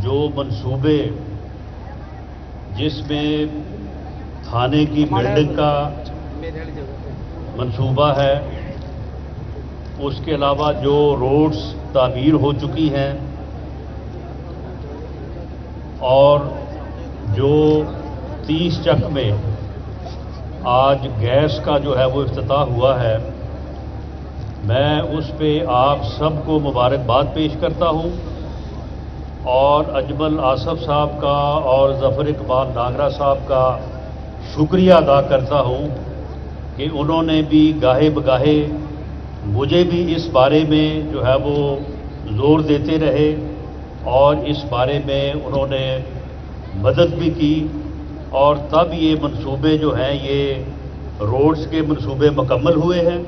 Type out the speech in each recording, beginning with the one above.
जो मंसूबे जिसमें थाने की बिल्डिंग का मंसूबा है, उसके अलावा जो रोड्स तामीर हो चुकी हैं और जो 30 चक में आज गैस का जो है वो इफ्तिताह हुआ है, मैं उस पे आप सबको मुबारकबाद पेश करता हूं और अजमल आसफ साहब का और ज़फ़र इकबाल नागरा साहब का शुक्रिया अदा करता हूं कि उन्होंने भी गाहे बगाहे मुझे भी इस बारे में जो है वो ज़ोर देते रहे और इस बारे में उन्होंने मदद भी की और तब ये मंसूबे जो हैं ये रोड्स के मंसूबे मुकम्मल हुए हैं।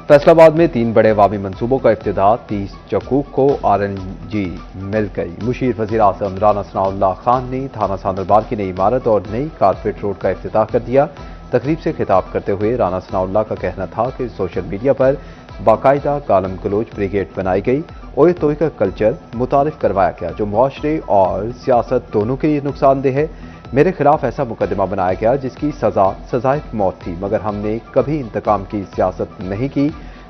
फैसलाबाद में 3 बड़े अवामी मंसूबों का इफ्तिताह 30 चकूक को RNG मिल गई। मुशीर वज़ीर आज़म राना सनाउल्लाह खान ने थाना सांदरबार की नई इमारत और नई कारपेट रोड का इफ्तिताह कर दिया। तकरीब से खिताब करते हुए राना सनाउल्लाह का कहना था कि सोशल मीडिया पर बाकायदा गालम गलोच ब्रिगेड बनाई गई, ओए तोए का कल्चर मुतारिफ करवाया गया जो मुआशरे और सियासत दोनों के लिए नुकसानदेह है। मेरे खिलाफ ऐसा मुकदमा बनाया गया जिसकी सजाए मौत थी, मगर हमने कभी इंतकाम की सियासत नहीं की।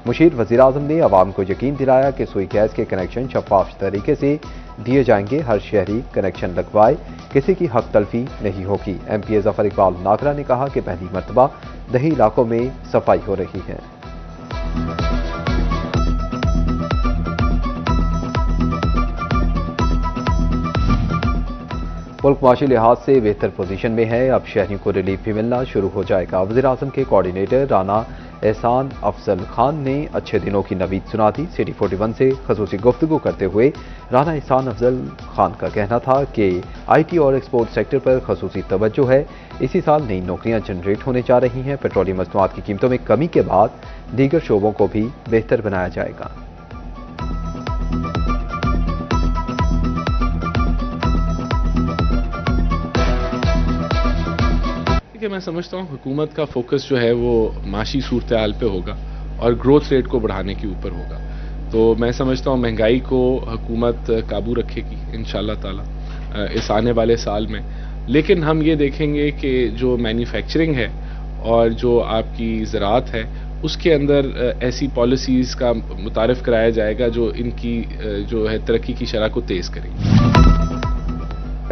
मुशीर वज़ीर आज़म ने अवाम को यकीन दिलाया कि सुई गैस के कनेक्शन शफाफ तरीके से दिए जाएंगे, हर शहरी कनेक्शन लगवाए, किसी की हक तलफी नहीं होगी। MP ज़फ़र इकबाल नागरा ने कहा कि पहली मरतबा दही इलाकों में सफाई हो रही है। मुल्क माशी लिहाज से बेहतर पोजीशन में है, अब शहरियों को रिलीफ भी मिलना शुरू हो जाएगा। वज़ीर आज़म के कोऑर्डिनेटर राना एहसान अफजल खान ने अच्छे दिनों की नवीद सुना दी। सिटी 41 से खसूसी गुफ्तगू करते हुए राना एहसान अफजल खान का कहना था कि IT और एक्सपोर्ट सेक्टर पर खसूसी तवज्जो है। इसी साल नई नौकरियां जनरेट होने जा रही हैं। पेट्रोलियम मसनूआत की कीमतों में कमी के बाद दीगर शोबों को भी बेहतर बनाया जाएगा। मैं समझता हूँ हुकूमत का फोकस जो है वो माशी सूरत हाल पे होगा और ग्रोथ रेट को बढ़ाने के ऊपर होगा। तो मैं समझता हूँ महंगाई को हुकूमत काबू रखेगी इंशाल्लाह ताला इस आने वाले साल में। लेकिन हम ये देखेंगे कि जो मैन्युफैक्चरिंग है और जो आपकी ज़राअत है उसके अंदर ऐसी पॉलिसीज़ का मुतारिफ कराया जाएगा जो इनकी जो है तरक्की की शरह को तेज़ करेंगी।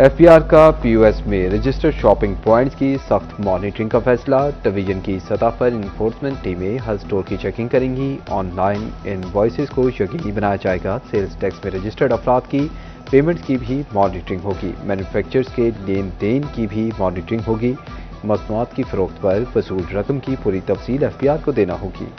FPR का POS में रजिस्टर्ड शॉपिंग पॉइंट्स की सख्त मॉनिटरिंग का फैसला। डिवीजन की सतह पर इन्फोर्समेंट टीमें हर स्टोर की चेकिंग करेंगी। ऑनलाइन इनवॉइसेस को यकीनी बनाया जाएगा। सेल्स टैक्स में रजिस्टर्ड अफराद की पेमेंट्स की भी मॉनिटरिंग होगी। मैन्युफैक्चरर्स के लेन देन की भी मॉनिटरिंग होगी। मसनूआत की फरोख्त पर वसूल रकम की पूरी तफसील FPR को देना होगी।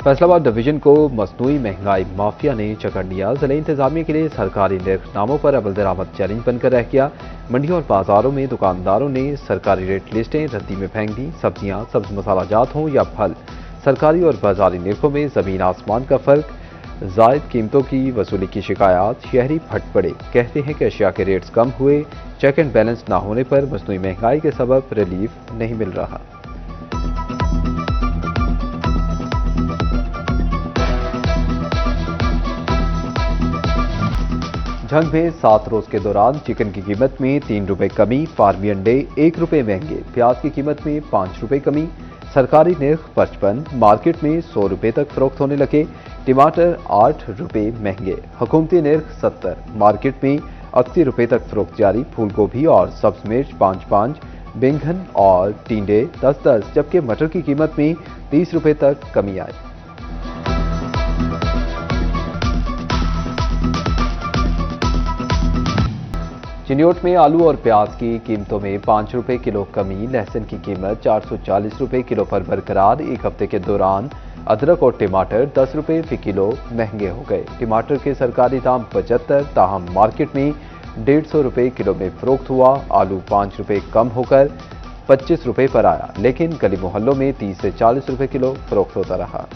फैसलाबाद डिवीजन को मसनूई महंगाई माफिया ने चकड़ लिया। जिले इंतजामिया के लिए सरकारी निर्खनामों पर अवल दरामद चैलेंज बनकर रह गया। मंडियों और बाजारों में दुकानदारों ने सरकारी रेट लिस्टें रद्दी में फेंक दी। सब्जियां, सब्ज मसाला जात हों या फल, सरकारी और बाजारी निर्खों में जमीन आसमान का फर्क। जायद कीमतों की वसूली की शिकायत, शहरी फट पड़े, कहते हैं कि अशिया के रेट्स कम हुए। चेक एंड बैलेंस ना होने पर मसनूई महंगाई के सबब रिलीफ नहीं मिल रहा। झंग में 7 रोज के दौरान चिकन की कीमत में 3 रुपए कमी, फार्मी अंडे 1 रुपए महंगे, प्याज की कीमत में 5 रुपए कमी, सरकारी निर्ख 55, मार्केट में 100 रुपए तक फरोख्त होने लगे। टमाटर 8 रुपए महंगे, हुकूमती निर्ख 70, मार्केट में 80 रुपए तक फरोख्त जारी। फूल गोभी और सब्ज मिर्च 5-5, बैंगन और टिंडे 10-10, जबकि मटर की कीमत में 30 रुपए तक कमी आई। चिन्योट में आलू और प्याज की कीमतों में 5 रुपए किलो कमी, लहसुन की कीमत 440 रुपए किलो पर बरकरार। एक हफ्ते के दौरान अदरक और टमाटर 10 रुपए फी किलो महंगे हो गए। टमाटर के सरकारी दाम 75, ताहम मार्केट में 150 रुपए किलो में फरोख्त हुआ। आलू 5 रुपए कम होकर 25 रुपए पर आया, लेकिन गली मोहल्लों में 30 से 40 रुपए किलो फरोख्त होता रहा।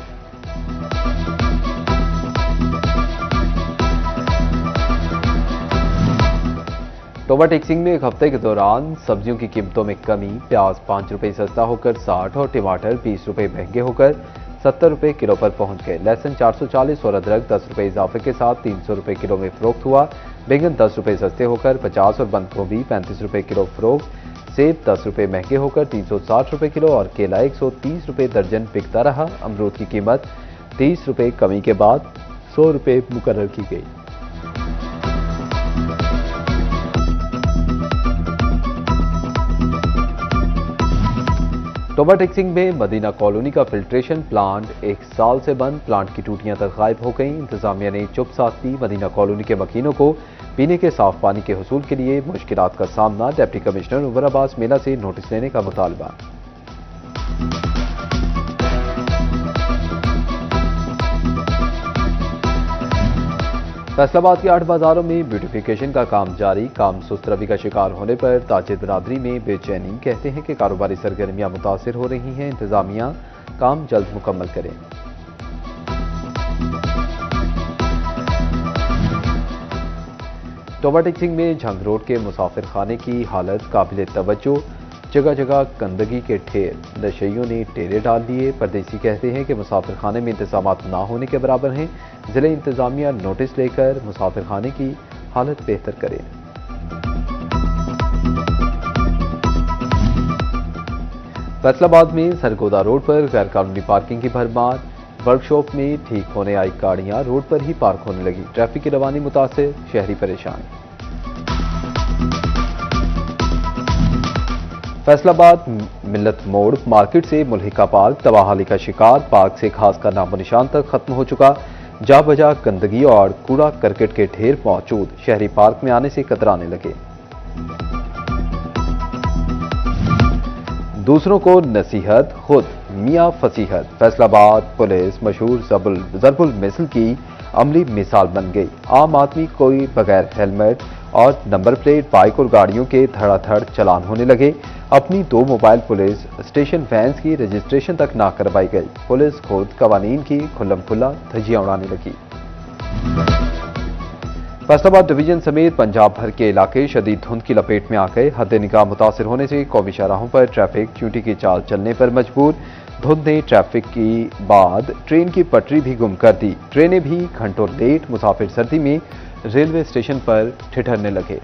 टोबा टेक्सिंग में एक हफ्ते के दौरान सब्जियों की कीमतों में कमी, प्याज 5 रुपए सस्ता होकर 60 और टमाटर 20 रुपए महंगे होकर 70 रुपये किलो पर पहुंच गए। लहसुन 440 और अदरक 10 रुपये इजाफे के साथ 300 रुपये किलो में फरोख्त हुआ। बैंगन 10 रुपये सस्ते होकर 50 और बंद गोभी 35 रुपये किलो फरोख्त। सेब 10 रुपये महंगे होकर 360 रुपये किलो और केला 130 रुपये दर्जन बिकता रहा। अमरूद की कीमत 30 रुपये कमी के बाद 100 रुपये मुकर्रर की गई। टोबा टेक्सिंग में मदीना कॉलोनी का फिल्ट्रेशन प्लांट 1 साल से बंद। प्लांट की टूटियां तक गायब हो गईं। इंतजामिया ने चुप साथ दी। मदीना कॉलोनी के मकीनों को पीने के साफ पानी के हुसूल के लिए मुश्किलात का सामना। डिप्टी कमिश्नर उमर अब्बास मेला से नोटिस लेने का मुतालबा। फैसलाबाद के 8 बाजारों में ब्यूटिफिकेशन का काम जारी। काम सुस्त रवि का शिकार होने पर ताजिर बरादरी में बेचैनी। कहते हैं कि कारोबारी सरगर्मियां मुतासिर हो रही हैं। इंतजामिया काम जल्द मुकम्मल करें। टोबा टेक्सिंग में झंग रोड के मुसाफिर खाने की हालत काबिल तवज्जो। जगह जगह गंदगी के ढेर। नशइयों ने डेरे डाल लिए। परदेसी कहते हैं कि मुसाफिर खाने में इंतजामात ना होने के बराबर हैं। जिले इंतजामिया नोटिस लेकर मुसाफिर खाने की हालत बेहतर करे। फैसलाबाद में सरगोदा रोड पर गैर कानूनी पार्किंग की भरमार। वर्कशॉप में ठीक होने आई गाड़ियां रोड पर ही पार्क होने लगी। ट्रैफिक की रवानी मुतासिर, शहरी परेशान। फैसलाबाद मिल्लत मोड़ मार्केट से मुल्हिका पार्क तबाहाली का शिकार। पार्क से खास का नामो निशान तक खत्म हो चुका। जा बजा गंदगी और कूड़ा करकट के ढेर मौजूद। शहरी पार्क में आने से कतराने लगे। दूसरों को नसीहत, खुद मियां फसीहत। फैसलाबाद पुलिस मशहूर जरबुल मिसल की अमली मिसाल बन गई। आम आदमी कोई बगैर हेलमेट और नंबर प्लेट बाइक और गाड़ियों के धड़ाधड़ चलान होने लगे। अपनी 2 मोबाइल पुलिस स्टेशन वैन्स की रजिस्ट्रेशन तक ना करवाई गई। पुलिस खुद कवानीन की खुल्लम खुल्ला धज्जियां उड़ाने लगी। फैसलाबाद डिवीजन समेत पंजाब भर के इलाके शदीद धुंध की लपेट में आ गए। हद निगाह मुतासिर होने से कौमी शाहराहों पर ट्रैफिक चींटी की चाल चलने पर मजबूर। धुंध ने ट्रैफिक की बाद ट्रेन की पटरी भी गुम कर दी। ट्रेनें भी घंटों लेट। मुसाफिर सर्दी में रेलवे स्टेशन पर ठिठरने लगे।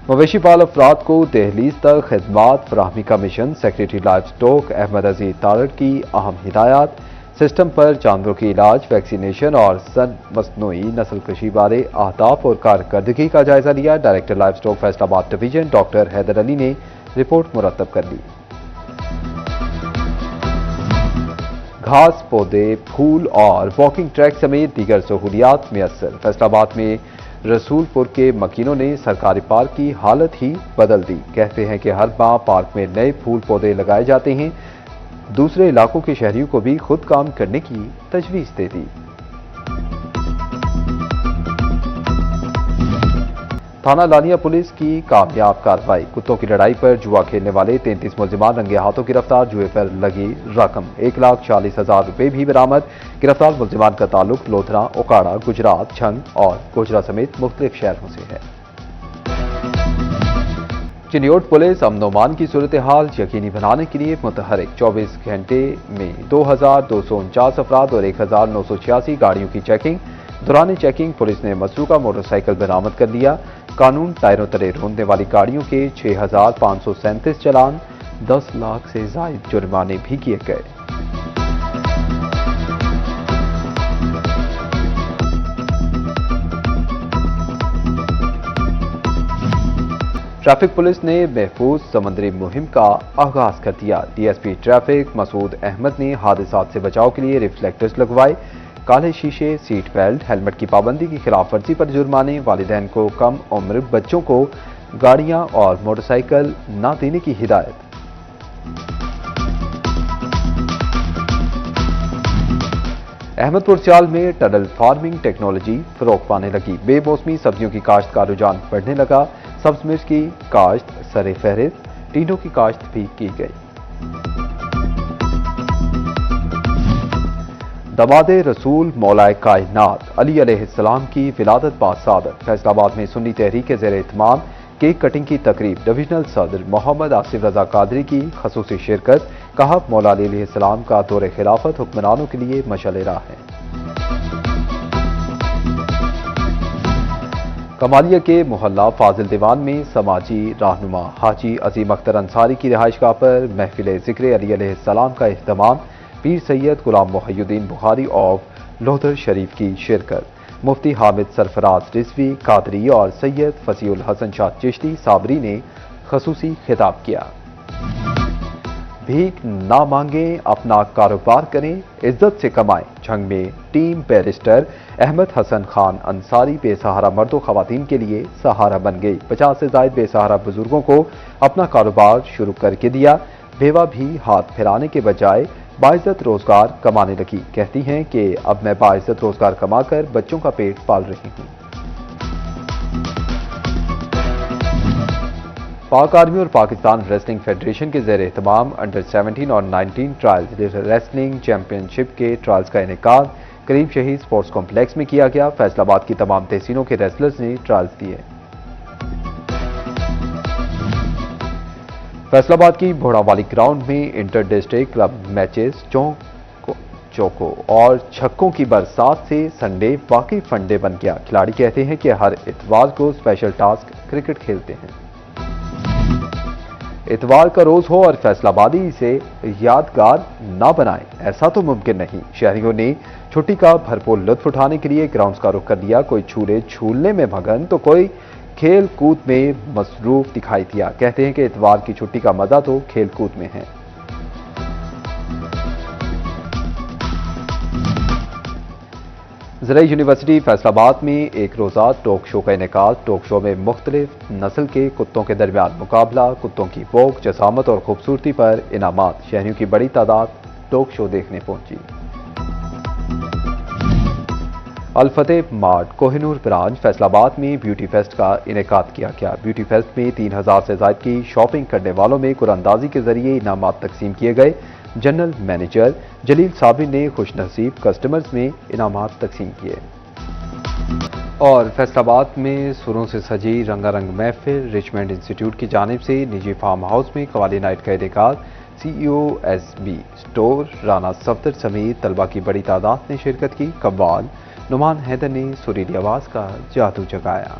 मवेशी पाल अफराद को दहलीज तक खिदमात फराहमी का mission. Secretary livestock Ahmad Aziz Tarar की अहम हिदायत। सिस्टम पर जानवरों के इलाज, वैक्सीनेशन और सन मसनूई नस्ल कशी बारे अहदाफ और कारकर्दगी का जायजा लिया। Director life stock Faisalabad division doctor Haider Ali ने रिपोर्ट मुरतब कर ली। घास, पौधे, फूल और वॉकिंग ट्रैक समेत दीगर सहूलियात मैसर। फैसलाबाद में रसूलपुर के मकीनों ने सरकारी पार्क की हालत ही बदल दी। कहते हैं कि हर माह पार्क में नए फूल पौधे लगाए जाते हैं। दूसरे इलाकों के शहरियों को भी खुद काम करने की तजवीज दे दी। थाना लानिया पुलिस की कामयाब कार्रवाई। कुत्तों की लड़ाई पर जुआ खेलने वाले 33 मुलजिमान रंगे हाथों गिरफ्तार। जुए पर लगी रकम 1,40,000 रुपये भी बरामद। गिरफ्तार मुलजिमान का ताल्लुक लोधरा, ओकाड़ा, गुजरात, छंग और गोजरा समेत मुख्तलिफ शहरों से है। चिन्योट पुलिस अमन-ओ-अमान की सूरत हाल यकीनी बनाने के लिए मुतहरिक। 24 घंटे में 2,249 अफराद और 1,986 गाड़ियों की चेकिंग। दौरान चेकिंग पुलिस ने मसरूका मोटरसाइकिल बरामद कर लिया। कानून टायरों तले रोंदने वाली गाड़ियों के 6,537 चालान, 10 लाख से ज्यादा जुर्माने भी किए गए। ट्रैफिक पुलिस ने महफूज समंदरी मुहिम का आगाज कर दिया। डीएसपी ट्रैफिक मसूद अहमद ने हादसात से बचाव के लिए रिफ्लेक्टर्स लगवाए। काले शीशे, सीट बेल्ट, हेलमेट की पाबंदी की खिलाफ वर्जी पर जुर्माने। वालिदैन को कम उम्र बच्चों को गाड़ियां और मोटरसाइकिल न देने की हिदायत। अहमदपुर चाल में टनल फार्मिंग टेक्नोलॉजी फरोग पाने लगी। बेमौसमी सब्जियों की काश्त का रुझान बढ़ने लगा। सब्ज मिर्च की काश्त सरे फहरिस्त, टींडों की काश्त भी की गई। दमादे रसूल मौलाए कायनात अली अलैहिस्सलाम की विलादत बाद सादत। फैसलाबाद में सुन्नी तहरीक के ज़ेर एहतमाम केक कटिंग की तकरीब, डिविजनल सदर मोहम्मद आसिफ रजा कादरी की खसूसी शिरकत। कहा, मौला अली अलैहिस्सलाम का दौरे खिलाफत हुक्मरानों के लिए मशाल राह है। कमालिया के मोहल्ला फाजिल दीवान में समाजी रहनुमा हाजी अजीम अख्तर अंसारी की रिहाइशगाह पर महफिल ज़िक्र अली अलैहिस्सलाम का इख्तिताम। पीर सैयद गुलाम मोहिउद्दीन बुखारी ऑफ लोहदर शरीफ की शिरकत। मुफ्ती हामिद सरफराज रिजवी कादरी और सैयद फसीउल हसन शाह चिश्ती साबरी ने खसूसी खिताब किया। भीख ना मांगें, अपना कारोबार करें, इज्जत से कमाएं। झंग में टीम बैरिस्टर अहमद हसन खान अंसारी बेसहारा मर्दों खवातीन के लिए सहारा बन गई। 50 से ज्यादा बेसहारा बुजुर्गों को अपना कारोबार शुरू करके दिया। बेवा भी हाथ फैलाने के बजाय बाइज्जत रोजगार कमाने लगी। कहती हैं कि अब मैं बाइज्जत रोजगार कमाकर बच्चों का पेट पाल रही हूं। पाक आर्मी और पाकिस्तान रेसलिंग फेडरेशन के ज़ेर एहतमाम अंडर 17 और 19 ट्रायल्स रेसलिंग चैंपियनशिप के ट्रायल्स का इनेकाद करीम शहीद स्पोर्ट्स कॉम्प्लेक्स में किया गया। फैसलाबाद की तमाम तहसीलों के रेसलर्स ने ट्रायल्स दिए। फैसलाबाद की भोड़ावाली ग्राउंड में इंटर डिस्ट्रिक्ट क्लब मैचेस चौकों और छक्कों की बरसात से संडे वाकई फंडे बन गया। खिलाड़ी कहते हैं कि हर इतवार को स्पेशल टास्क क्रिकेट खेलते हैं। इतवार का रोज हो और फैसलाबादी इसे यादगार ना बनाए, ऐसा तो मुमकिन नहीं। शहरियों ने छुट्टी का भरपूर लुत्फ उठाने के लिए ग्राउंड्स का रुख कर लिया। कोई झूले झूलने में मगन तो कोई खेल कूद में मसरूफ दिखाई दिया। कहते हैं कि इतवार की छुट्टी का मजा तो खेल कूद में है। ज़राई यूनिवर्सिटी फैसलाबाद में एक रोज़ा टॉक शो का इनेकाद। टॉक शो में मुख्तलिफ नस्ल के कुत्तों के दरमियान मुकाबला, कुत्तों की भोग, जसामत और खूबसूरती पर इनामात। शहरियों की बड़ी तादाद टॉक शो देखने पहुंची। अल-फतेह मार्ट कोहिनूर ब्रांच फैसलाबाद में ब्यूटी फेस्ट का इनेकाद किया गया। ब्यूटी फेस्ट में 3000 से ज्यादा की शॉपिंग करने वालों में कुरानंदाजी के जरिए इनामात तकसीम किए गए। जनरल मैनेजर जलील साबरी ने खुशनसीब कस्टमर्स में इनामात तकसीम किए। और फैसलाबाद में सुरों से सजी रंगारंग महफिल रिचमंड इंस्टीट्यूट की जानिब से निजी फार्म हाउस में कवाली नाइट का इनेकाद। CEOSB स्टोर राना सफदर समेत तलबा की बड़ी तादाद ने शिरकत की। कव्वाल नुमान हैदर ने सुरीली आवाज का जादू जगाया।